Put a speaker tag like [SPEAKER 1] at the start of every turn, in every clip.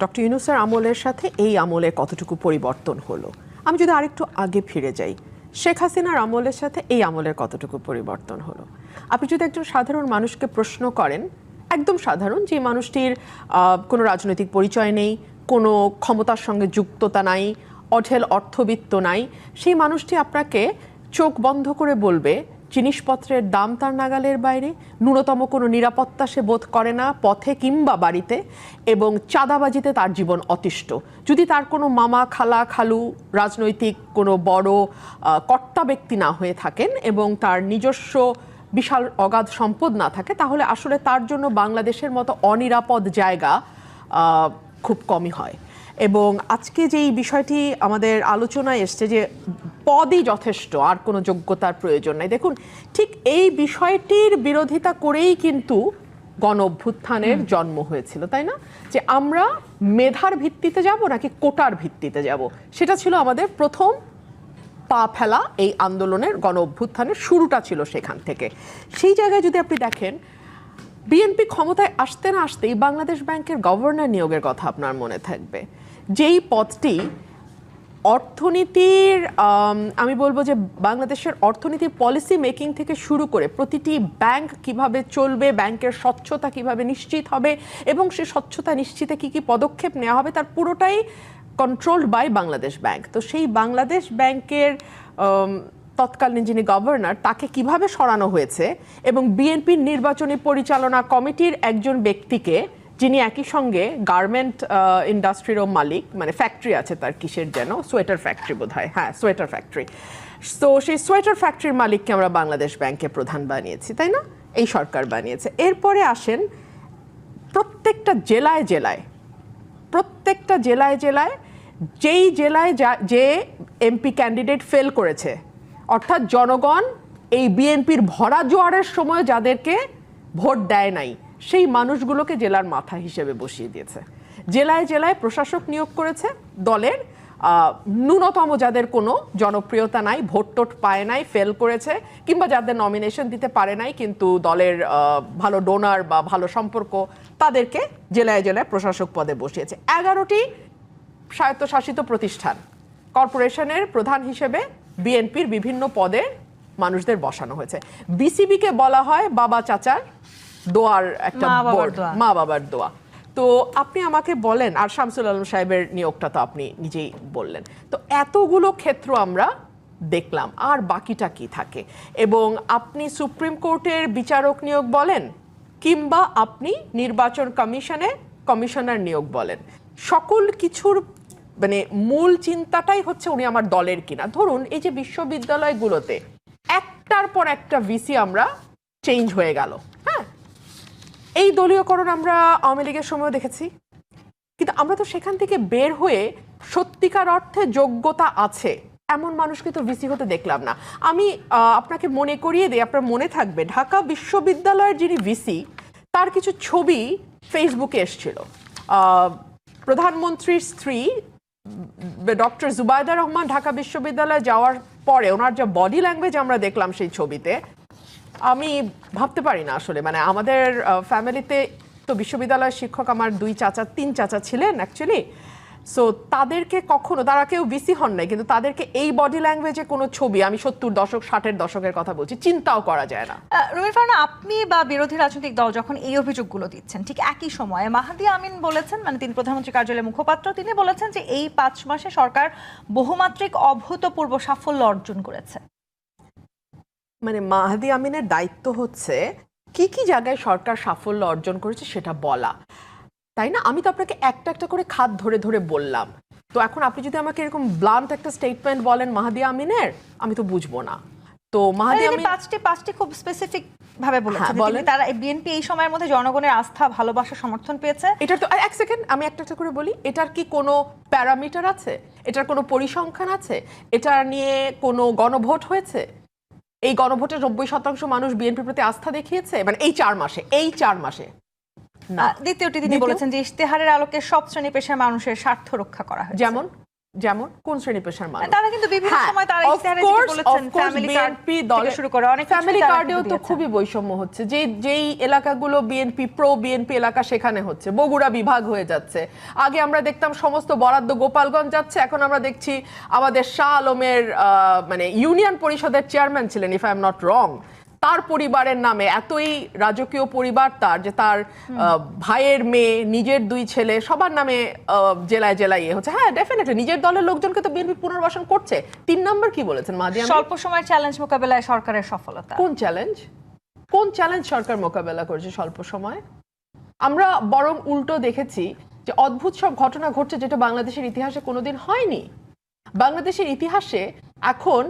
[SPEAKER 1] Doctor ইউনূসের আমলের সাথে এই আমলের কতটুকু পরিবর্তন হলো? আমি যদি আরেকটু আগে ফিরে যাই, শেখ হাসিনার আমলের সাথে এই আমলের কতটুকু পরিবর্তন হলো? আপনি যদি একজন সাধারণ মানুষকে প্রশ্ন করেন, একদম সাধারণ, যে মানুষটির কোনো রাজনৈতিক পরিচয় নেই, কোনো ক্ষমতার সঙ্গে যুক্ততা নাই, অঢেল অর্থবিত্ত নাই, সেই মানুষটি আপনাকে চোখ বন্ধ করে বলবে জিনিসপত্রের দাম তার নাগালের বাইরে, ন্যূনতম কোনো নিরাপত্তা সে বোধ করে না পথে কিংবা বাড়িতে, এবং চাঁদাবাজিতে তার জীবন অতিষ্ঠ। যদি তার কোনো মামা, খালা, খালু, রাজনৈতিক কোনো বড় কর্তা ব্যক্তি না হয়ে থাকেন এবং তার নিজস্ব বিশাল অগাধ সম্পদ না থাকে, তাহলে আসলে তার জন্য বাংলাদেশের মতো অনিরাপদ জায়গা খুব কমই হয়। এবং আজকে যেই বিষয়টি আমাদের আলোচনায় এসছে যে পদই যথেষ্ট, আর কোনো যোগ্যতার প্রয়োজন নাই, দেখুন ঠিক এই বিষয়টির বিরোধিতা করেই কিন্তু গণ অভ্যুত্থানের জন্ম হয়েছিল, তাই না? যে আমরা মেধার ভিত্তিতে যাব নাকি কোটার ভিত্তিতে যাব, সেটা ছিল আমাদের প্রথম পা ফেলা এই আন্দোলনের। গণ অভ্যুত্থানের শুরুটা ছিল সেখান থেকে। সেই জায়গায় যদি আপনি দেখেন, বিএনপি ক্ষমতায় আসতে না আসতেই বাংলাদেশ ব্যাংকের গভর্নর নিয়োগের কথা আপনার মনে থাকবে, যেই পদটি অর্থনীতির, আমি বলবো যে বাংলাদেশের অর্থনীতির পলিসি মেকিং থেকে শুরু করে প্রতিটি ব্যাংক কিভাবে চলবে, ব্যাংকের স্বচ্ছতা কিভাবে নিশ্চিত হবে এবং সে স্বচ্ছতা নিশ্চিতে কি কি পদক্ষেপ নেওয়া হবে, তার পুরোটাই কন্ট্রোলড বাই বাংলাদেশ ব্যাংক। তো সেই বাংলাদেশ ব্যাংকের তৎকালীন যিনি গভর্নর, তাকে কিভাবে সরানো হয়েছে এবং বিএনপির নির্বাচনী পরিচালনা কমিটির একজন ব্যক্তিকে, যিনি একই সঙ্গে গার্মেন্ট ইন্ডাস্ট্রিরও মালিক, মানে ফ্যাক্টরি আছে তার, কিসের যেন, সোয়েটার ফ্যাক্টরি বোধ হয়, হ্যাঁ সোয়েটার ফ্যাক্টরি, তো সেই সোয়েটার ফ্যাক্টরির মালিককে আমরা বাংলাদেশ ব্যাংকে প্রধান বানিয়েছি, তাই না? এই সরকার বানিয়েছে। এরপরে আসেন প্রত্যেকটা জেলায় জেলায়, প্রত্যেকটা জেলায় জেলায়, যেই জেলায় যে এমপি ক্যান্ডিডেট ফেল করেছে, অর্থাৎ জনগণ এই বিএনপির ভরা জোয়ারের সময় যাদেরকে ভোট দেয় নাই, সেই মানুষগুলোকে জেলার মাথা হিসেবে বসিয়ে দিয়েছে। জেলায় জেলায় প্রশাসক নিয়োগ করেছে দলের, ন্যূনতম যাদের কোনো জনপ্রিয়তা নাই, ভোট টোট পায় নাই, ফেল করেছে, কিংবা যাদের নমিনেশন দিতে পারে নাই কিন্তু দলের ভালো ডোনার বা ভালো সম্পর্ক, তাদেরকে জেলায় জেলায় প্রশাসক পদে বসিয়েছে। 11টি স্বায়ত্তশাসিত প্রতিষ্ঠান, কর্পোরেশনের প্রধান হিসেবে বিএনপির বিভিন্ন পদে মানুষদের বসানো হয়েছে। বিসিবিকে বলা হয় বাবা চাচার দোয়ার একটা বোর্ড, মা বাবার দোয়া। তো আপনি আমাকে বলেন, আর শামসুল আলম সাহেবের নিয়োগটা তো আপনি নিজেই বললেন, তো এতগুলো ক্ষেত্র আমরা দেখলাম, আর বাকিটা কি থাকে? এবং আপনি সুপ্রিম কোর্টের বিচারক নিয়োগ বলেন কিংবা আপনি নির্বাচন কমিশনে কমিশনার নিয়োগ বলেন, সকল কিছুর মানে মূল চিন্তাটাই হচ্ছে উনি আমার দলের কিনা। ধরুন এই যে বিশ্ববিদ্যালয়গুলোতে একটার পর একটা ভিসি আমরা চেঞ্জ হয়ে গেল, হ্যাঁ, এই দলীয়করণ আমরা আওয়ামী লীগের সময় দেখেছি, কিন্তু আমরা তো সেখান থেকে বের হয়ে সত্যিকার অর্থে যোগ্যতা আছে এমন মানুষকে তো ভিসি হতে দেখলাম না। আমি আপনাকে মনে করিয়ে দিই, আপনার মনে থাকবে ঢাকা বিশ্ববিদ্যালয়ের যিনি ভিসি, তার কিছু ছবি ফেসবুকে এসেছিল। প্রধানমন্ত্রীর স্ত্রী ডক্টর জুবাইদা রহমান ঢাকা বিশ্ববিদ্যালয়ে যাওয়ার পরে ওনার যে বডি ল্যাঙ্গুয়েজ আমরা দেখলাম সেই ছবিতে, আমি ভাবতে পারি না আসলে, মানে আমাদের ফ্যামিলিতে তো বিশ্ববিদ্যালয়ের শিক্ষক আমার 3 চাচা ছিলেন অ্যাকচুয়ালি। সো তাদেরকে কখনো, তারা কেউ ভিসি হন নাই, কিন্তু তাদেরকে এই বডি ল্যাঙ্গুয়েজে কোনো ছবি, আমি 70 দশক 60-এর দশকের কথা বলছি, চিন্তাও করা যায় না।
[SPEAKER 2] রুমির ফারহানা, আপনি বা বিরোধী রাজনৈতিক দল যখন এই অভিযোগগুলো দিচ্ছেন, ঠিক একই সময়ে মাহাদি আমিন বলেছেন, মানে তিনি প্রধানমন্ত্রী কার্যালয়ের মুখপাত্র, তিনি বলেছেন যে এই 5 মাসে সরকার বহুমাত্রিক অভূতপূর্ব সাফল্য অর্জন করেছে।
[SPEAKER 1] মানে মাহাদি আমিনের দায়িত্ব হচ্ছে কি কি জায়গায় সরকার সাফল্য অর্জন করেছে সেটা বলা, তাই না? আমি তো আপনাকে একটা একটা করে খাত ধরে ধরে বললাম। তো এখন আপনি যদি আমাকে এরকম ব্লান্ট একটা স্টেটমেন্ট বলেন মাহাদি আমিনের, আমি তো বুঝবো না। তো মাহাদি আমিন
[SPEAKER 2] পাঁচটি খুব স্পেসিফিক ভাবে বলেছেন তারা বিএনপি এই সময়ের মধ্যে জনগণের আস্থা, ভালোবাসা, সমর্থন পেয়েছে।
[SPEAKER 1] এটার তো এক সেকেন্ড আমি একটা একটা করে বলি, এটার কি কোনো প্যারামিটার আছে? এটার কোনো পরিসংখ্যান আছে? এটা নিয়ে কোনো গণভোট হয়েছে? এই গণভোটে 90% মানুষ বিএনপির প্রতি আস্থা দেখিয়েছে, মানে এই 4 মাসে।
[SPEAKER 2] দ্বিতীয়টি তিনি বলেছেন যে ইশতেহারের আলোকে সব শ্রেণী পেশার মানুষের স্বার্থ রক্ষা করা হয়।
[SPEAKER 1] যেমন যেমন কোন শ্রেণী পেশার মানুষ?
[SPEAKER 2] তারা কিন্তু বিভিন্ন সময় তারা ইশতেহারে যেটা বলেছেন ফ্যামিলি কার্ড থেকে শুরু করে অনেক
[SPEAKER 1] ফ্যামিলি কার্ডেও তো খুবই বৈষম্য হচ্ছে, যেই এলাকাগুলো বিএনপি এলাকা সেখানে হচ্ছে, বগুড়া বিভাগ হয়ে যাচ্ছে। আগে আমরা দেখতাম সমস্ত বরাদ্দ গোপালগঞ্জ যাচ্ছে, এখন আমরা দেখছি আমাদের শাহ আলমের মানে ইউনিয়ন পরিষদের চেয়ারম্যান ছিলেন, if I am not wrong, তার পরিবারের নামে এতই রাজকীয় পরিবার তার, যে তার ভাইয়ের মেয়ে, নিজের 2 ছেলে সবার নামে জেলায় জেলায় হচ্ছে। হ্যাঁ, ডেফিনেটলি নিজের দলের লোকজনকে তো বিএনপি পুনর্বাসন করছে। 3 নম্বর কি বলেছেন মাহদি?
[SPEAKER 2] স্বল্প সময়ের চ্যালেঞ্জ মোকাবেলায় সরকারের সফলতা।
[SPEAKER 1] কোন চ্যালেঞ্জ সরকার মোকাবেলা করেছে স্বল্প সময়? আমরা বরং উল্টো দেখেছি যে অদ্ভুত সব ঘটনা ঘটছে যেটা বাংলাদেশের ইতিহাসে কোনোদিন হয়নি। বাংলাদেশের ইতিহাসে এখন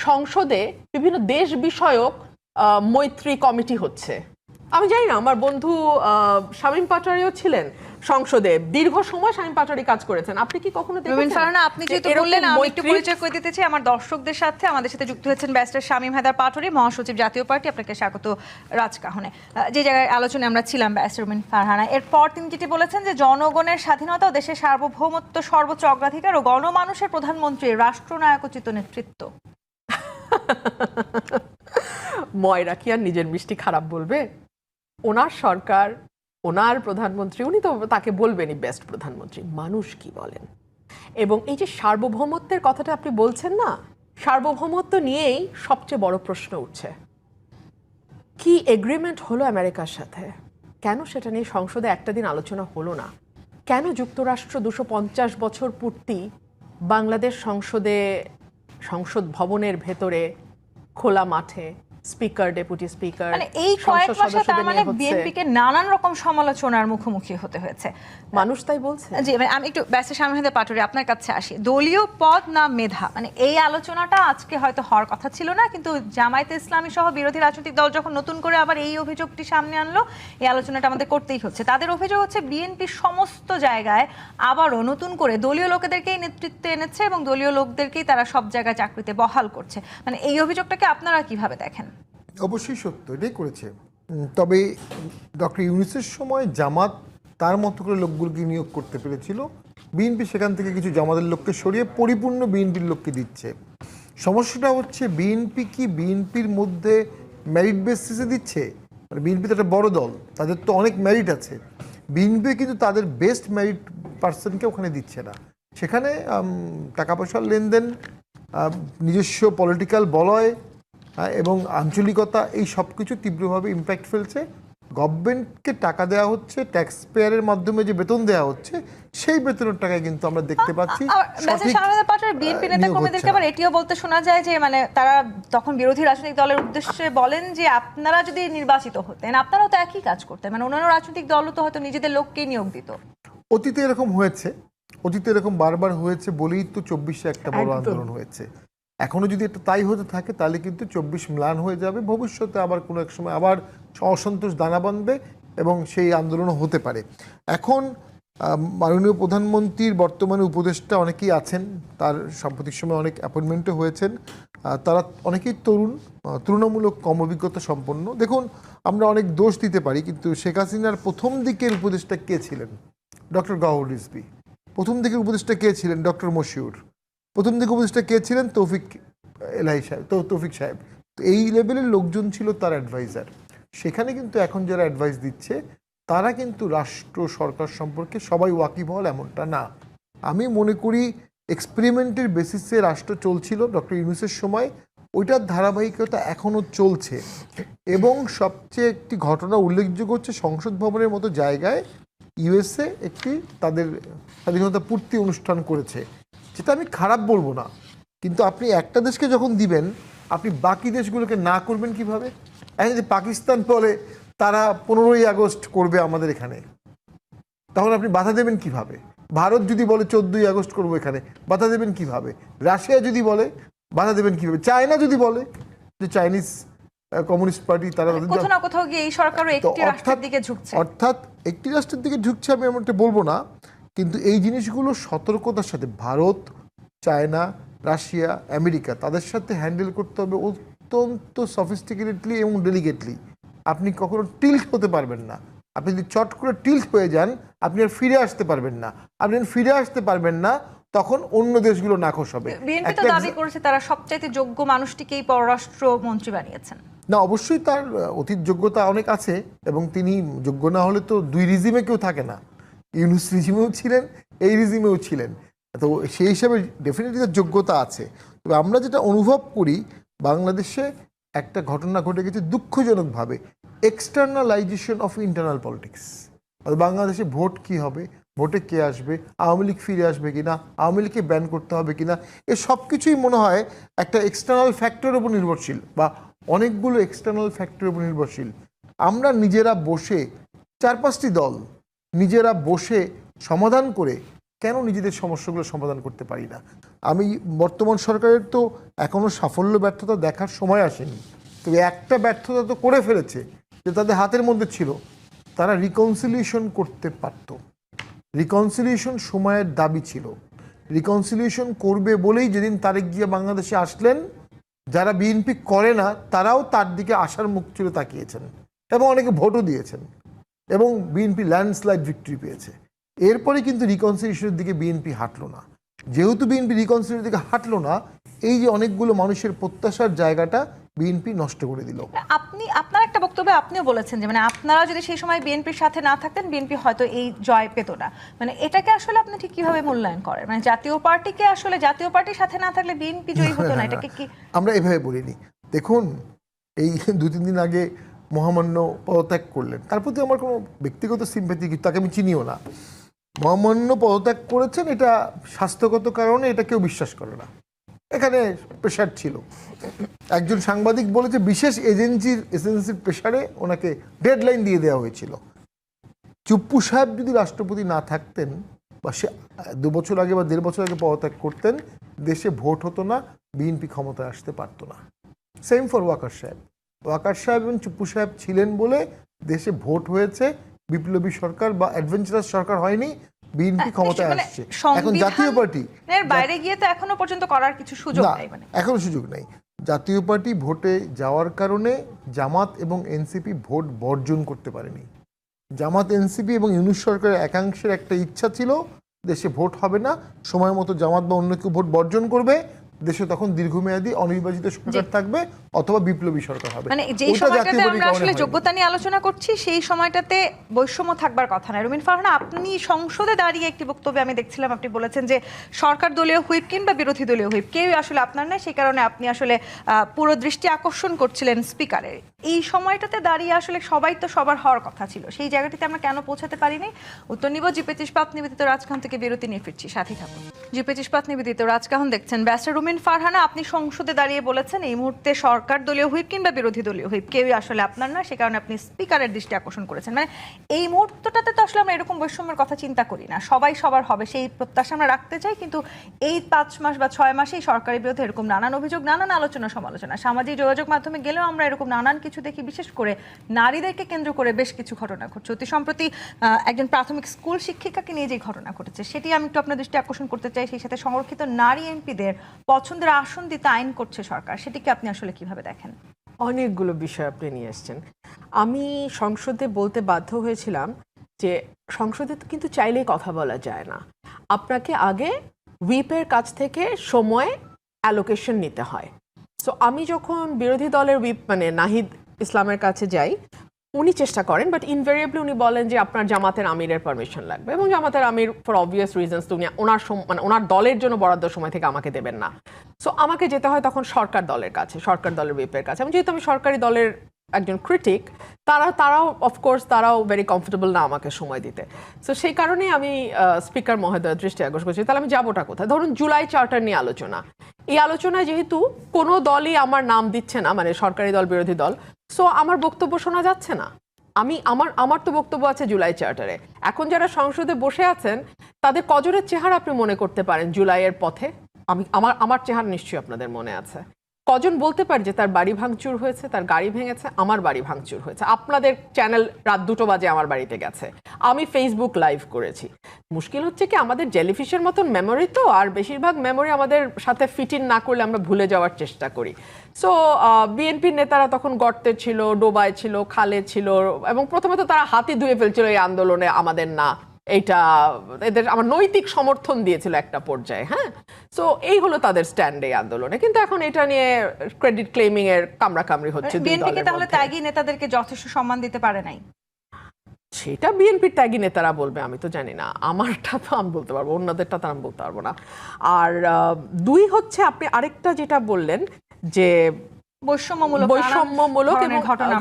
[SPEAKER 1] সংসদে বিভিন্ন দেশ বিষয়ক মৈত্রী কমিটি হচ্ছে। আমি জানি না, আমার বন্ধু শামীম পাটোয়ারিও ছিলেন সংসদে, দীর্ঘ সময় শামীম পাটোয়ারি কাজ করেছেন। আপনি কি কখনো
[SPEAKER 2] রবিন ফারহানা, আপনি যেহেতু বললেন, আমি একটু পরিচয় করে দিতে চাই আমার দর্শকদের সাথে। আমাদের সাথে যুক্ত হয়েছেন ব্যারিস্টার শামীম হায়দার পাটোয়ারি, মহাসচিব জাতীয় পার্টি। আপনাকে স্বাগত রাজকাহনে। যে জায়গায় আলোচনায় আমরা ছিলাম ব্যারিস্টার রবিন ফারহানা, এরপর তিনি যেটি বলেছেন যে জনগণের স্বাধীনতা ও দেশের সার্বভৌমত্ব সর্বোচ্চ অগ্রাধিকার ও গণমানুষের প্রধানমন্ত্রী রাষ্ট্রনায়কোচিত নেতৃত্ব।
[SPEAKER 1] ময়রা কি আর নিজের মিষ্টি খারাপ বলবে? ওনার সরকার, ওনার প্রধানমন্ত্রী, উনি তো তাকে বলবেনই বেস্ট প্রধানমন্ত্রী। মানুষ কি বলেন? এবং এই যে সার্বভৌমত্বের কথাটা আপনি বলছেন না, সার্বভৌমত্ব নিয়েই সবচেয়ে বড় প্রশ্ন উঠছে। কি এগ্রিমেন্ট হলো আমেরিকার সাথে? কেন সেটা নিয়ে সংসদে একটা দিন আলোচনা হলো না? কেন যুক্তরাষ্ট্র 250 বছর পূর্তি বাংলাদেশ সংসদ ভবনের ভেতরে খোলা মাঠে স্পিকার, ডেপুটি স্পিকার,
[SPEAKER 2] মানে এই কয়েক মাসে তার মানে বিএনপিকে নানান রকম সমালোচনার মুখোমুখি হতে হয়েছে,
[SPEAKER 1] মানুষ তাই বলছে।
[SPEAKER 2] জি, মানে আমি একটু ব্যারিস্টার শামীম হায়দার পাটোয়ারি আপনার কাছে আসি। দলীয় পদ না মেধা, মানে এই আলোচনাটা আজকে হয়তো হওয়ার কথা ছিল না, কিন্তু জামায়াতে ইসলামী সহ বিরোধী রাজনৈতিক দল যখন নতুন করে আবার এই অভিযোগটি সামনে আনলো, এই আলোচনাটা আমাদের করতেই হচ্ছে। তাদের অভিযোগ হচ্ছে বিএনপি সমস্ত জায়গায় আবারও নতুন করে দলীয় লোকেদেরকেই নেতৃত্বে এনেছে এবং দলীয় লোকদেরকেই তারা সব জায়গায় চাকরিতে বহাল করছে। মানে এই অভিযোগটাকে আপনারা কিভাবে দেখেন?
[SPEAKER 3] অবশ্যই সত্য, এটাই করেছে। তবে ডক্টর ইউনূসের সময় জামাত তার মতো করে লোকগুলোকে নিয়োগ করতে পেরেছিল, বিএনপি সেখান থেকে কিছু জামাতের লোককে সরিয়ে পরিপূর্ণ বিএনপির লোককে দিচ্ছে। সমস্যাটা হচ্ছে বিএনপি কি বিএনপির মধ্যে মেরিট বেসিসে দিচ্ছে? মানে বিএনপি তো একটা বড় দল, তাদের তো অনেক মেরিট আছে, বিএনপি কিন্তু তাদের বেস্ট মেরিট পার্সনকে ওখানে দিচ্ছে না। সেখানে টাকা পয়সার লেনদেন, নিজস্ব পলিটিক্যাল বলয় এবং আঞ্চলিকতা, এই সব কিছু তীব্রভাবে ইম্প্যাক্ট ফেলছে। গভর্নমেন্টকে টাকা দেওয়া হচ্ছে, ট্যাক্স পেয়ারের মাধ্যমে যে বেতন দেওয়া হচ্ছে, সেই বেতনের টাকায় কিন্তু আমরা দেখতে পাচ্ছি
[SPEAKER 2] বিএনপি নেতাকর্মীদেরকে আবার এটিও বলতে শোনা যায় যে মানে তারা তখন বিরোধী রাজনৈতিক দলের উদ্দেশ্যে বলেন যে আপনারা যদি নির্বাচিত হতেন আপনারাও তো একই কাজ করতেন, মানে অন্যান্য রাজনৈতিক দলও তো হয়তো নিজেদের লোককেই নিয়োগ দিত।
[SPEAKER 3] অতীতে এরকম হয়েছে, অতীতে এরকম বারবার হয়েছে বলেই তো 24-এ একটা বড় আন্দোলন হয়েছে। এখনো যদি এটা তাই হতে থাকে তাহলে কিন্তু 24 ম্লান হয়ে যাবে, ভবিষ্যতে আবার কোনো এক সময় আবার অসন্তোষ দানা বাঁধবে এবং সেই আন্দোলনও হতে পারে। এখন মাননীয় প্রধানমন্ত্রীর বর্তমানে উপদেষ্টা অনেকেই আছেন, তার সাম্প্রতিক সময় অনেক অ্যাপয়েন্টমেন্টও হয়েছেন, তারা অনেকেই তুলনামূলক কম অভিজ্ঞতা সম্পন্ন। দেখুন, আমরা অনেক দোষ দিতে পারি, কিন্তু শেখ হাসিনার প্রথম দিকের উপদেষ্টা কে ছিলেন? ডক্টর গওহর রিজভী। প্রথম দিকের উপদেষ্টা কে ছিলেন? ডক্টর মশিউর। প্রথম দিকে উপদেষ্টা কে ছিলেন? তৌফিক সাহেব। তো এই লেভেলের লোকজন ছিল তার অ্যাডভাইজার। সেখানে কিন্তু এখন যারা অ্যাডভাইস দিচ্ছে তারা কিন্তু রাষ্ট্র সরকার সম্পর্কে সবাই ওয়াকিবহাল এমনটা না। আমি মনে করি এক্সপেরিমেন্টের বেসিসে রাষ্ট্র চলছিল ডক্টর ইউনূসের সময়, ওইটার ধারাবাহিকতা এখনও চলছে। এবং সবচেয়ে একটি ঘটনা উল্লেখযোগ্য হচ্ছে, সংসদ ভবনের মতো জায়গায় ইউএসএ একটি তাদের স্বাধীনতা পূর্তি অনুষ্ঠান করেছে, যেটা আমি খারাপ বলবো না, কিন্তু আপনি একটা দেশকে যখন দিবেন আপনি বাকি দেশগুলোকে না করবেন কিভাবে? এখন যদি পাকিস্তান বলে তারা 15ই আগস্ট করবে আমাদের এখানে, তখন আপনি বাধা দেবেন কিভাবে? ভারত যদি বলে 14ই আগস্ট করবো এখানে, বাধা দেবেন কিভাবে? রাশিয়া যদি বলে বাধা দেবেন কিভাবে? চায়না যদি বলে, যে চাইনিজ কমিউনিস্ট পার্টি, তারা
[SPEAKER 2] কোথাও গিয়ে এই সরকারও একটি রাষ্ট্রের দিকে ঝুঁকছে।
[SPEAKER 3] অর্থাৎ একটি রাষ্ট্রের দিকে ঝুঁকছে আমি এমনটা বলবো না, কিন্তু এই জিনিসগুলো সতর্কতার সাথে ভারত, চায়না, রাশিয়া, আমেরিকা, তাদের সাথে হ্যান্ডেল করতে হবে অত্যন্ত সফিস্টিকেটেডলি এবং ডেলিকেটলি। আপনি কখনো টিল্ট হতে পারবেন না। আপনি যদি চট করে টিল্ট হয়ে যান আপনি আর ফিরে আসতে পারবেন না। আপনি ফিরে আসতে পারবেন না, তখন অন্য দেশগুলো নাখোশ হবে।
[SPEAKER 2] বিএনপি তো দাবি করেছে তারা সবচাইতে যোগ্য মানুষটিকেই পররাষ্ট্রমন্ত্রী বানিয়েছেন।
[SPEAKER 3] না, অবশ্যই তার অতীত যোগ্যতা অনেক আছে, এবং তিনি যোগ্য না হলে তো দুই রিজিমে কেউ থাকে না, ইউনুস রিজিমেও ছিলেন, এই রিজিমেও ছিলেন, তো সেই হিসাবে ডেফিনেটলি তার যোগ্যতা আছে। তবে আমরা যেটা অনুভব করি, বাংলাদেশে একটা ঘটনা ঘটে গেছে দুঃখজনকভাবে, এক্সটার্নালাইজেশন অফ ইন্টারনাল পলিটিক্স। বাংলাদেশে ভোট কি হবে, ভোটে কে আসবে, আওয়ামী লীগ ফিরে আসবে কিনা, আওয়ামী লীগকে ব্যান করতে হবে কিনা, এ সব কিছুই মনে হয় একটা এক্সটার্নাল ফ্যাক্টরের উপর নির্ভরশীল, বা অনেকগুলো এক্সটার্নাল ফ্যাক্টরের উপর নির্ভরশীল। আমরা নিজেরা বসে 4-5টি দল নিজেরা বসে সমাধান করে কেন নিজেদের সমস্যাগুলো সমাধান করতে পারি না? আমি বর্তমান সরকারের তো এখনো সাফল্য ব্যর্থতা দেখার সময় আসেনি, তবে একটা ব্যর্থতা তো করে ফেলেছে, যে তাদের হাতের মধ্যে ছিল, তারা রিকনসিলিয়েশন করতে পারত। রিকনসিলিয়েশন সময়ের দাবি ছিল, রিকনসিলিয়েশন করবে বলেই যেদিন তারেক জিয়া বাংলাদেশে আসলেন, যারা বিএনপি করে না তারাও তার দিকে আসার মুখ চলে তাকিয়েছেন, এবং অনেকে ভোটও দিয়েছেন, এবং বিএনপি ল্যান্ডস্লাইড ভিক্টরি পেয়েছে। এরপরে কিন্তু রিকনসিলিয়েশনের দিকে বিএনপি হাঁটলো না। যেহেতু বিএনপি রিকনসিলিয়েশনের দিকে হাঁটলো না, এই যে অনেকগুলো মানুষের প্রত্যাশার জায়গাটা বিএনপি নষ্ট করে দিল।
[SPEAKER 2] আপনার একটা বক্তব্যে আপনিও বলেছেন যে মানে আপনারা যদি সেই সময় বিএনপির সাথে না থাকতেন, বিএনপি হয়তো এই জয় পেত না। মানে এটাকে আসলে আপনি ঠিক কিভাবে মূল্যায়ন করেন? মানে জাতীয় পার্টিকে আসলে জাতীয় পার্টির সাথে না থাকলে বিএনপি জয়ী হতো না, এটাকে কি
[SPEAKER 3] আমরা এভাবে বলিনি। দেখুন, এই 2-3 দিন আগে মহামান্য পদত্যাগ করলেন, তার প্রতি আমার কোনো ব্যক্তিগত সিম্প্যাথি, তাকে আমি চিনিও না। মহামান্য পদত্যাগ করেছেন, এটা স্বাস্থ্যগত কারণে, এটা কেউ বিশ্বাস করে না। এখানে প্রেশার ছিল, একজন সাংবাদিক বলেছে বিশেষ এজেন্সির প্রেশারে ওনাকে ডেডলাইন দিয়ে দেওয়া হয়েছিল। চুপ্পু সাহেব যদি রাষ্ট্রপতি না থাকতেন, বা সে 2 বছর আগে বা 1.5 বছর আগে পদত্যাগ করতেন, দেশে ভোট হতো না, বিএনপি ক্ষমতায় আসতে পারতো না। সেম ফর ওয়াকার সাহেব। ওয়াকার সাহেব এবং চুপ্পু সাহেব ছিলেন বলে দেশে ভোট হয়েছে, বিপ্লবী সরকার বা অ্যাডভেঞ্চারাস সরকার হয়নি, বিএনপি ক্ষমতায় আসছে। এখন জাতীয় পার্টি
[SPEAKER 2] বাইরে গিয়ে তো এখনো পর্যন্ত করার কিছু সুযোগ নাই, মানে
[SPEAKER 3] এখনো সুযোগ নাই। জাতীয় পার্টি ভোটে যাওয়ার কারণে জামাত এবং এনসিপি ভোট বর্জন করতে পারেনি। জামাত, এনসিপি এবং ইউনূস সরকারের একাংশের একটা ইচ্ছা ছিল দেশে ভোট হবে না, সময় মতো জামাত বা অন্য কেউ ভোট বর্জন করবে, দেশে তখন দীর্ঘমেয়াদী অনির্বাচিত সরকার থাকবে অথবা বিপ্লবী সরকার হবে।
[SPEAKER 2] মানে যেই সময়টাতে আমরা আসলে যোগ্যতা নিয়ে আলোচনা করছি, সেই সময়টাতে বৈষম্য থাকবার কথা না। রুমিন ফারহানা, আপনি সংসদে দাঁড়িয়ে একটি বক্তব্যে আমি দেখছিলাম, আপনি বলেছেন যে সরকার দলীয় হুইপ কিংবা বিরোধী দলীয় হুইপ কেউ আসলে আপনার নাই, সেই কারণে আপনি আসলে পুরো দৃষ্টি আকর্ষণ করছিলেন স্পিকারের। এই সময়টাতে দাঁড়িয়ে আসলে সবাই তো সবার হওয়ার কথা ছিল, সেই জায়গাটিতে আমরা কেন পৌঁছাতে পারিনি? উত্তর নিব জিপেচ ইস্পাত নিবেদিত রাজকাহন থেকে বিরতি নিয়ে ফিরছি, সাথে থাকুন। জিপেচ ইস্পাত নিবেদিত রাজকাহন দেখছেন। ব্যারিস্টার রুমিন ফারহানা, আপনি সংসদে দাঁড়িয়ে বলেছেন এই মুহূর্তে সরকার দলীয় হুইপ কিংবা বিরোধী দলীয় হুইপ কেউই আসলে আপনার না, সে কারণে আপনি স্পিকারের দৃষ্টি আকর্ষণ করেছেন। মানে এই মুহূর্তটাতে তো আসলে আমরা এরকম বৈষম্যের কথা চিন্তা করি না, সবাই সবার হবে সেই প্রত্যাশা আমরা রাখতে চাই, কিন্তু এই 5 মাস বা 6 মাসেই সরকারের বিরুদ্ধে এরকম নানান অভিযোগ, নানান আলোচনা সমালোচনা, সামাজিক যোগাযোগ মাধ্যমে গেলেও আমরা এরকম নানান কিছু দেখি, বিশেষ করে নারীদেরকে কেন্দ্র করে বেশ কিছু ঘটনা ঘটছে। অতি সম্প্রতি একজন প্রাথমিক স্কুল শিক্ষিকাকে নিয়ে যে ঘটনা ঘটেছে, সেটি আমি একটু আপনার দৃষ্টি আকর্ষণ করতে চাই। সেই সাথে সংরক্ষিত নারী এমপিদের পছন্দের আসন দিতে আইন করছে সরকার, সেটিকে আপনি আসলে কিভাবে দেখেন?
[SPEAKER 1] অনেকগুলো বিষয় আপনি নিয়ে এসেছেন। আমি সংসদে বলতে বাধ্য হয়েছিলাম যে সংসদে কিন্তু চাইলেই কথা বলা যায় না, আপনাকে আগে হুইপের কাছ থেকে সময় অ্যালোকেশন নিতে হয়। সো আমি যখন বিরোধী দলের হুইপ মানে নাহিদ ইসলামের কাছে যাই, উনি চেষ্টা করেন, বাট ইনভেরিয়েবলি উনি বলেন যে আপনার জামাতের আমিরের পারমিশন লাগবে, এবং জামাতের আমির ফর অবভিয়াস রিজনস উনি ওনার মানে ওনার দলের জন্য বরাদ্দ সময় থেকে আমাকে দেবেন না। সো আমাকে যেতে হয় তখন সরকার দলের কাছে, সরকার দলের হুইপের কাছে। আমি যেহেতু আমি সরকারি দলের একজন ক্রিটিক, তারাও অফকোর্স তারাও ভেরি কমফোর্টেবল না আমাকে সময় দিতে। সো সেই কারণেই আমি স্পিকার মহোদয়ের দৃষ্টি আকর্ষণ করছি, তাহলে আমি যাবোটা কোথায়? ধরুন জুলাই চার্টার নিয়ে আলোচনা, এই আলোচনায় যেহেতু কোনো দলই আমার নাম দিচ্ছে না, মানে সরকারি দল বিরোধী দল, সো আমার বক্তব্য শোনা যাচ্ছে না। আমার তো বক্তব্য আছে জুলাই চার্টারে। এখন যারা সংসদে বসে আছেন তাদের কজনের চেহারা আপনি মনে করতে পারেন জুলাইয়ের পথে? আমার চেহারা নিশ্চয়ই আপনাদের মনে আছে। কজন বলতে পারে যে তার বাড়ি ভাঙচুর হয়েছে, তার গাড়ি ভেঙেছে? আমার বাড়ি ভাঙচুর হয়েছে, আপনাদের চ্যানেল রাত 2টো বাজে আমার বাড়িতে গেছে, আমি ফেসবুক লাইভ করেছি। মুশকিল হচ্ছে কি, আমাদের জেলিফিশের মতন মেমোরি তো, আর বেশিরভাগ মেমোরি আমাদের সাথে ফিট ইন না করলে আমরা ভুলে যাওয়ার চেষ্টা করি। সো বিএনপির নেতারা তখন গর্তে ছিল, ডোবায় ছিল, খালে ছিল, এবং প্রথমে তো তারা হাতি ধুয়ে ফেলছিল এই আন্দোলনে আমাদের না, এটা এদের আমার নৈতিক সমর্থন দিয়েছিল একটা পর্যায়ে, হ্যাঁ। সো এই হলো তাদের স্ট্যান্ড এই আন্দোলনে, কিন্তু এখন এটা নিয়ে ক্রেডিট ক্লেমিং এর কামড়াকামড়ি হচ্ছে দুই
[SPEAKER 2] বিএনপি কে
[SPEAKER 1] দলের
[SPEAKER 2] তাহলে
[SPEAKER 1] মধ্যে।
[SPEAKER 2] ত্যাগী নেতাদেরকে যথেষ্ট সম্মান দিতে পারে নাই?
[SPEAKER 1] সেটা বিএনপির ত্যাগী নেতারা বলবে, আমি তো জানি না, আমারটা তো আমি বলতে পারবো, অন্যদেরটা তো আমি বলতে পারবো না। আর দুই হচ্ছে আপনি আরেকটা যেটা বললেন যে বৈষম্যমূলক এবং ঘটনা,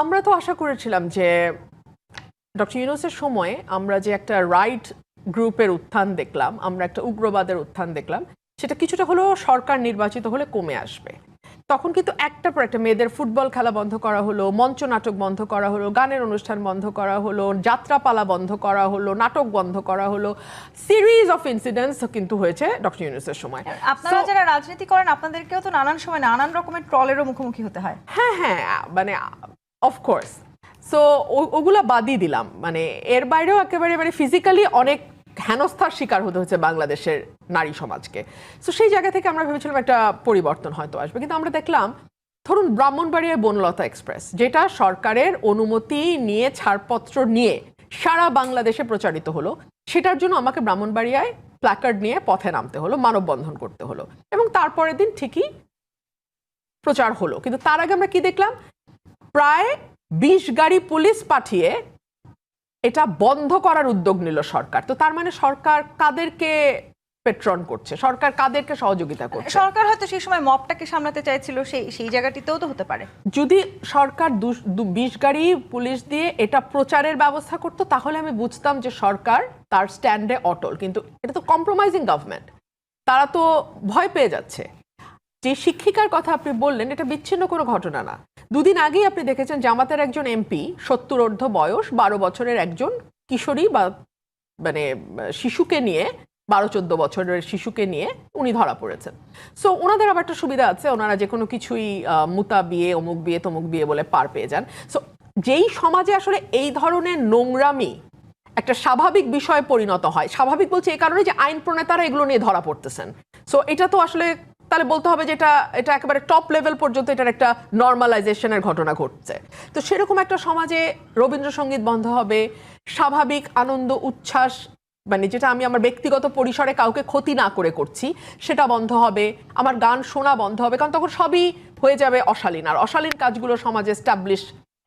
[SPEAKER 1] আমরা তো আশা করেছিলাম যে ডক্টর ইউনূসের সময়ে আমরা যে একটা রাইট গ্রুপের উত্থান দেখলাম, আমরা একটা উগ্রবাদের উত্থান দেখলাম, সেটা কিছুটা হলেও সরকার নির্বাচিত হলে কমে আসবে। তখন কিন্তু একটা পর একটা মেয়েদের ফুটবল খেলা বন্ধ করা হলো, মঞ্চ নাটক বন্ধ করা হলো, গানের অনুষ্ঠান বন্ধ করা হলো, যাত্রাপালা বন্ধ করা হলো, নাটক বন্ধ করা হলো, সিরিজ অফ ইনসিডেন্টস কিন্তু হয়েছে ডক্টর ইউনূসের সময়।
[SPEAKER 2] আপনারা যারা রাজনীতি করেন আপনাদেরকেও তো নানান সময় নানান রকমের ট্রলেরও মুখোমুখি হতে হয়।
[SPEAKER 1] হ্যাঁ হ্যাঁ, মানে অফকোর্স। সো ওগুলা বাদই দিলাম, মানে এর বাইরেও একেবারে মানে ফিজিক্যালি অনেক হেনস্থার শিকার হতে হচ্ছে বাংলাদেশের নারী সমাজকে। সো সেই জায়গা থেকে আমরা ভেবেছিলাম একটা পরিবর্তন হয়তো আসবে, কিন্তু আমরা দেখলাম ধরুন ব্রাহ্মণবাড়িয়ায় বনলতা এক্সপ্রেস, যেটা সরকারের অনুমতি নিয়ে ছাড়পত্র নিয়ে সারা বাংলাদেশে প্রচারিত হলো, সেটার জন্য আমাকে ব্রাহ্মণবাড়িয়ায় প্ল্যাকার্ড নিয়ে পথে নামতে হলো, মানববন্ধন করতে হলো, এবং তারপরের দিন ঠিকই প্রচার হলো। কিন্তু তার আগে আমরা কি দেখলাম, প্রায় 20 গাড়ি পুলিশ পাঠিয়ে এটা বন্ধ করার উদ্যোগ নিল সরকার। তো তার মানে সরকার কাদেরকে পেট্রন করছে, সরকার কাদেরকে সহযোগিতা করছে?
[SPEAKER 2] সরকার হয়তো সেই সময় মবটাকে সামলাতে চাইছিল, সেই জায়গাটিতেও তো হতে পারে।
[SPEAKER 1] যদি সরকার 20 গাড়ি পুলিশ দিয়ে এটা প্রচারের ব্যবস্থা করতো তাহলে আমি বুঝতাম যে সরকার তার স্ট্যান্ডে অটল, কিন্তু এটা তো কম্প্রোমাইজিং গভর্নমেন্ট, তারা তো ভয় পেয়ে যাচ্ছে। যে শিক্ষিকার কথা আপনি বললেন, এটা বিচ্ছিন্ন কোনো ঘটনা না। দুদিন আগেই আপনি দেখেছেন জামাতের একজন এমপি, 70 বয়স, 12 বছরের একজন কিশোরী বা মানে শিশুকে নিয়ে, 12-14 বছরের শিশুকে নিয়ে উনি ধরা পড়েছেন। সো ওনাদের আবার একটা সুবিধা আছে, ওনারা যে কোনো কিছুই মুতা বিয়ে, অমুক বিয়ে, তমুক বিয়ে বলে পার পেয়ে যান। সো যেই সমাজে আসলে এই ধরনের নোংরামি একটা স্বাভাবিক বিষয়ে পরিণত হয়, স্বাভাবিক বলছে এই কারণে যে আইন প্রণেতারা এগুলো নিয়ে ধরা পড়তেছেন। সো এটা তো আসলে তাহলে বলতে হবে যে এটা একেবারে টপ লেভেল পর্যন্ত এটার একটা নর্মালাইজেশনের ঘটনা ঘটছে। তো সেরকম একটা সমাজে রবীন্দ্রসঙ্গীত বন্ধ হবে, স্বাভাবিক আনন্দ উচ্ছ্বাস, মানে যেটা আমি আমার ব্যক্তিগত পরিসরে কাউকে ক্ষতি না করে করছি, সেটা বন্ধ হবে, আমার গান শোনা বন্ধ হবে, কারণ তখন সবই হয়ে যাবে অশালীন, আর অশালীন কাজগুলো সমাজে এস্টাবলিশ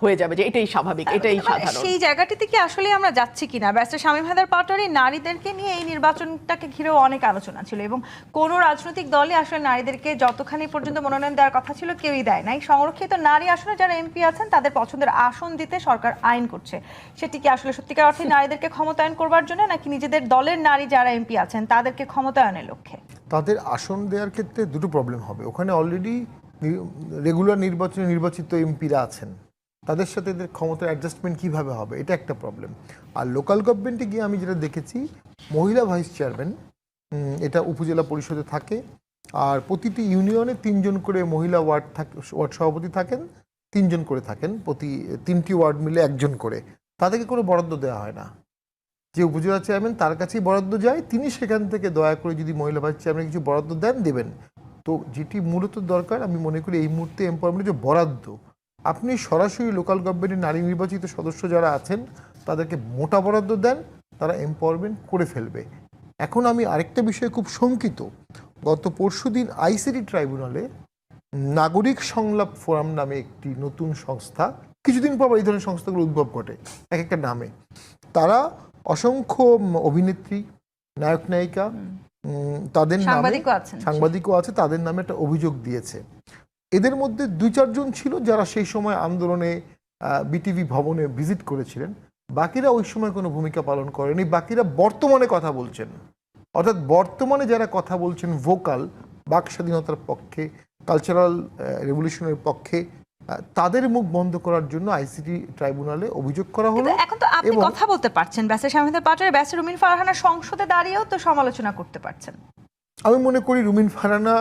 [SPEAKER 1] হয়ে যাবে যে এটাই স্বাভাবিক, এটাই সাধারণ।
[SPEAKER 2] সেই জায়গাটিতে কি আসলে আমরা যাচ্ছি কিনা? ব্যারিস্টার শামীম হায়দার পাটোয়ারি, নারীদেরকে নিয়ে এই নির্বাচনটাকে ঘিরেও অনেক আলোচনা ছিল, এবং কোন রাজনৈতিক দলই আসলে নারীদেরকে যতখানি পর্যন্ত মনোনয়ন দেওয়ার কথা ছিল কেউই দেয় নাই। সংরক্ষিত নারী আসনে যারা এমপি আছেন তাদের পছন্দের আসন দিতে সরকার আইন করছে, সেটি কি আসলে সত্যিকার অর্থে নারীদেরকে ক্ষমতায়ন করবার জন্য, নাকি নিজেদের দলের নারী যারা এমপি আছেন তাদেরকে ক্ষমতায়নের লক্ষ্যে?
[SPEAKER 3] তাদের আসন দেওয়ার ক্ষেত্রে দুটো প্রবলেম হবে। ওখানে অলরেডি রেগুলার নির্বাচনে নির্বাচিত এমপিরা আছেন, তাদের সাথে এদের ক্ষমতার অ্যাডজাস্টমেন্ট কীভাবে হবে, এটা একটা প্রবলেম। আর লোকাল গভর্নমেন্টে গিয়ে আমি যেটা দেখেছি, মহিলা ভাইস চেয়ারম্যান এটা উপজেলা পরিষদে থাকে, আর প্রতিটি ইউনিয়নে 3 জন করে মহিলা ওয়ার্ড সভাপতি থাকেন, 3 জন করে থাকেন, প্রতি 3টি ওয়ার্ড মিলে 1 জন করে। তাদেরকে কোনো বরাদ্দ দেওয়া হয় না, যে উপজেলা চেয়ারম্যান তার কাছেই বরাদ্দ যায়, তিনি সেখান থেকে দয়া করে যদি মহিলা ভাইস চেয়ারম্যান কিছু বরাদ্দ দেবেন। তো যেটি মূলত দরকার আমি মনে করি এই মুহূর্তে এমপাওয়ারমেন্টের যে বরাদ্দ, আপনি সরাসরি লোকাল গভর্নমেন্টের নারী নির্বাচিত সদস্য যারা আছেন তাদেরকে মোটা বরাদ্দ দেন, তারা এমপাওয়ারমেন্ট করে ফেলবে। এখন আমি আরেকটা বিষয়ে খুব শঙ্কিত, গত পরশুদিন আইসিটি ট্রাইব্যুনালে নাগরিক সংলাপ ফোরাম নামে একটি নতুন সংস্থা, কিছুদিন পর এই ধরনের সংস্থাগুলো উদ্ভব ঘটে এক একটা নামে, তারা অসংখ্য অভিনেত্রী, নায়ক নায়িকা, তাদের নামে সাংবাদিকও আছে, তাদের নামে একটা অভিযোগ দিয়েছে। এদের মধ্যে 2-4 জন ছিল যারা সেই সময় আন্দোলনে বিটিভি ভবনে ভিজিট করেছিলেন, বাকিরা ওই সময় কোনো ভূমিকা পালন করেনি, বাকিরা বর্তমানে কথা বলছেন। অর্থাৎ বর্তমানে যারা কথা বলছেন ভোকাল, বাক স্বাধীনতার পক্ষে, কালচারাল রেভলিউশনের পক্ষে, তাদের মুখ বন্ধ করার জন্য আইসিটি ট্রাইব্যুনালে অভিযোগ করা হলো।
[SPEAKER 2] এখন তো আপনি কথা বলতে পারছেন, ব্যারিস্টার শামীম হায়দার পাটোয়ারি, ব্যারিস্টার রুমিন ফারহানা সংসদে দাঁড়িয়েও তো সমালোচনা করতে পারছেন।
[SPEAKER 3] আমি মনে করি রুমিন ফারহানা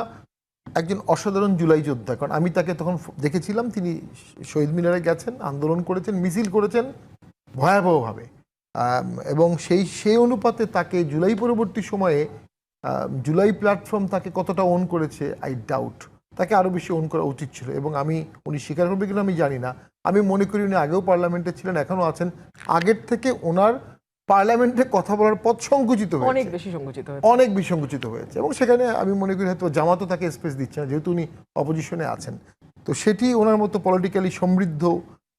[SPEAKER 3] একজন অসাধারণ জুলাই যোদ্ধা, কারণ আমি তাকে তখন দেখেছিলাম, তিনি শহীদ মিনারে গেছেন, আন্দোলন করেছেন, মিছিল করেছেন ভয়াবহভাবে, এবং সেই অনুপাতে তাকে জুলাই পরবর্তী সময়ে জুলাই প্ল্যাটফর্ম তাকে কতটা ওন করেছে আই ডাউট, তাকে আরও বেশি ওন করা উচিত ছিল। এবং উনি স্বীকার করবে কিনা আমি জানি না, আমি মনে করি উনি আগেও পার্লামেন্টে ছিলেন, এখনো আছেন। আগের থেকে ওনার পার্লামেন্টে কথা বলার পথ সংকুচিত হয়েছে,
[SPEAKER 1] অনেক বেশি সংকুচিত হয়েছে।
[SPEAKER 3] অনেক বেশি সংকুচিত হয়েছে, এবং সেখানে আমি মনে করি হয়তো জামাতও তাকে স্পেস দিচ্ছে না, যেহেতু উনি অপোজিশনে আছেন। তো সেটি ওনার মতো পলিটিক্যালি সমৃদ্ধ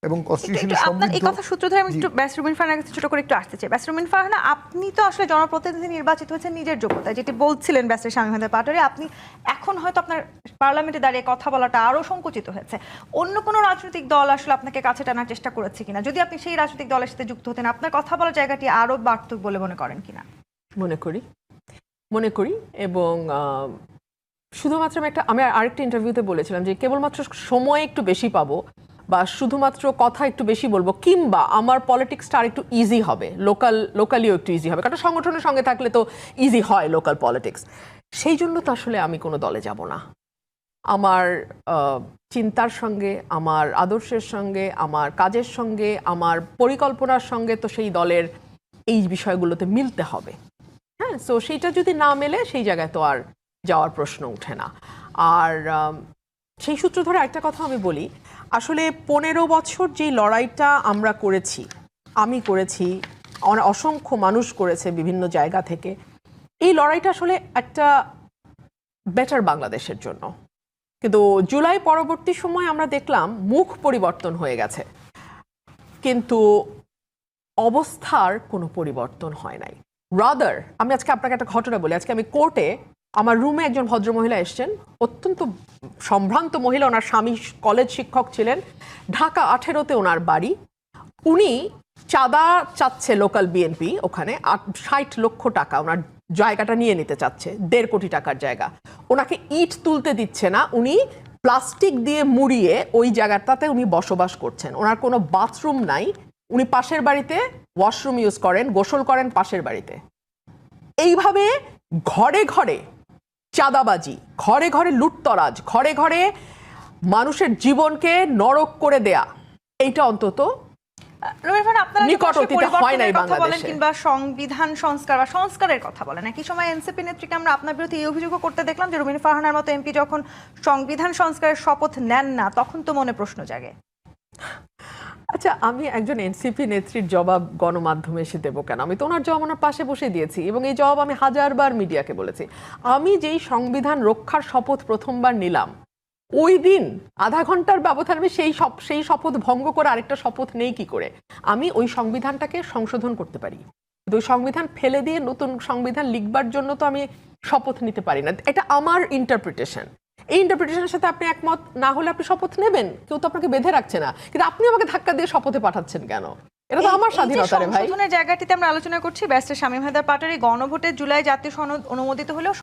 [SPEAKER 3] এবং কনস্টিটিউশনালি
[SPEAKER 2] আপনার
[SPEAKER 3] সমৃদ্ধ।
[SPEAKER 2] এই কথা সূত্র ধরে আমি একটু ব্যাসরুমিন ফারহানার কাছে ছোট করে একটু আসতে চাই। ব্যাসরুমিন ফারহানা, আপনি তো আসলে জনপ্রতিনিধি নির্বাচিত হয়েছেন নিজের যোগ্যতায়, যেটি বলছিলেন ব্যাসের শামীম হায়দার পাটোয়ারি। আপনি এখন হয়তো আপনার পার্লামেন্টে দাঁড়িয়ে কথা বলাটা আরো সংকুচিত হয়েছে। অন্য কোনো রাজনৈতিক দল আসলে আপনাকে কাছে টানার চেষ্টা করেছে কিনা? যদি আপনি সেই রাজনৈতিক দলের সাথে যুক্ত হতেন, আপনার কথা বলার জায়গাটি আরো বাড়ত বলে মনে করেন কিনা?
[SPEAKER 1] মনে করি এবং শুধুমাত্র আমি আরেকটা ইন্টারভিউতে বলেছিলাম যে কেবলমাত্র সময় একটু বেশি পাবো বা শুধুমাত্র কথা একটু বেশি বলবো, কিংবা আমার পলিটিক্সটা আর একটু ইজি হবে, লোকালিও একটু ইজি হবে, কারণ সংগঠনের সঙ্গে থাকলে তো ইজি হয় লোকাল পলিটিক্স। সেই জন্য তো আসলে আমি কোনো দলে যাব না। আমার চিন্তার সঙ্গে, আমার আদর্শের সঙ্গে, আমার কাজের সঙ্গে, আমার পরিকল্পনার সঙ্গে তো সেই দলের এই বিষয়গুলোতে মিলতে হবে। হ্যাঁ, সো সেইটা যদি না মেলে সেই জায়গায় তো আর যাওয়ার প্রশ্ন ওঠে না। আর সেই সূত্র ধরে একটা কথা আমি বলি, আসলে 15 বছর যে লড়াইটা আমরা করেছি, আমি করেছি, অসংখ্য মানুষ করেছে বিভিন্ন জায়গা থেকে, এই লড়াইটা আসলে একটা বেটার বাংলাদেশের জন্য। কিন্তু জুলাই পরবর্তী সময় আমরা দেখলাম মুখ পরিবর্তন হয়ে গেছে, কিন্তু অবস্থার কোনো পরিবর্তন হয় নাই। রাদার, আমি আজকে আপনাকে একটা ঘটনা বলি। আজকে আমি কোর্টে, আমার রুমে একজন ভদ্রমহিলা এসছেন, অত্যন্ত সম্ভ্রান্ত মহিলা, ওনার স্বামী কলেজ শিক্ষক ছিলেন, ঢাকা 18-তে ওনার বাড়ি। উনি চাঁদা চাচ্ছে লোকাল বিএনপি, ওখানে 60 লক্ষ টাকা ওনার জায়গাটা নিয়ে নিতে চাচ্ছে, 1.5 কোটি টাকার জায়গা। ওনাকে ইট তুলতে দিচ্ছে না, উনি প্লাস্টিক দিয়ে মুড়িয়ে ওই জায়গাটাতে উনি বসবাস করছেন। ওনার কোনো বাথরুম নাই, উনি পাশের বাড়িতে ওয়াশরুম ইউজ করেন, গোসল করেন পাশের বাড়িতে। এইভাবে ঘরে ঘরে চাঁদাবাজি, ঘরে ঘরে লুটতরাজ, ঘরে ঘরে মানুষের জীবনকে নরক করে দেয়া, এইটা অন্তত নিকট অতীতে হয় নাই বাংলাদেশে।
[SPEAKER 2] কিংবা সংবিধান সংস্কার বা সংস্কারের কথা বলেন, একই সময় এনসিপি নেত্রীকে আমরা আপনার বিরুদ্ধে এই অভিযোগও করতে দেখলাম যে রুমিন ফারহানার মতো এমপি যখন সংবিধান সংস্কারের শপথ নেন না, তখন তো মনে প্রশ্ন জাগে।
[SPEAKER 1] আচ্ছা, আমি একজন এনসিপি নেত্রীর জবাব গণমাধ্যমে এসে দেবো কেন? আমি তো ওনার জবাব ওনার পাশে বসে দিয়েছি, এবং এই জবাব আমি 1000বার মিডিয়াকে বলেছি। আমি যেই সংবিধান রক্ষার শপথ প্রথমবার নিলাম, ওই দিন আধা ঘন্টার ব্যবধানে আমি সেই শপথ ভঙ্গ করে আরেকটা শপথ নেই কি করে? আমি ওই সংবিধানটাকে সংশোধন করতে পারি, কিন্তু ওই সংবিধান ফেলে দিয়ে নতুন সংবিধান লিখবার জন্য তো আমি শপথ নিতে পারি না। এটা আমার ইন্টারপ্রিটেশন। এই ইন্টারপ্রিটেশনের সাথে আপনি একমত না হলে আপনি শপথ নেবেন, কেউ তো আপনাকে বেঁধে রাখছে না, কিন্তু আপনি আমাকে ধাক্কা দিয়ে শপথে পাঠাচ্ছেন কেন? এটা তো আমার স্বাধীনতা রে ভাই।
[SPEAKER 2] সংশোধনের জায়গাটিতে আমরা আলোচনা করছি ব্যারিস্টার শামীম হায়দার পাটোয়ারি। গণভোটে জুলাই জাতীয় সনদ অনুমোদিত হলেও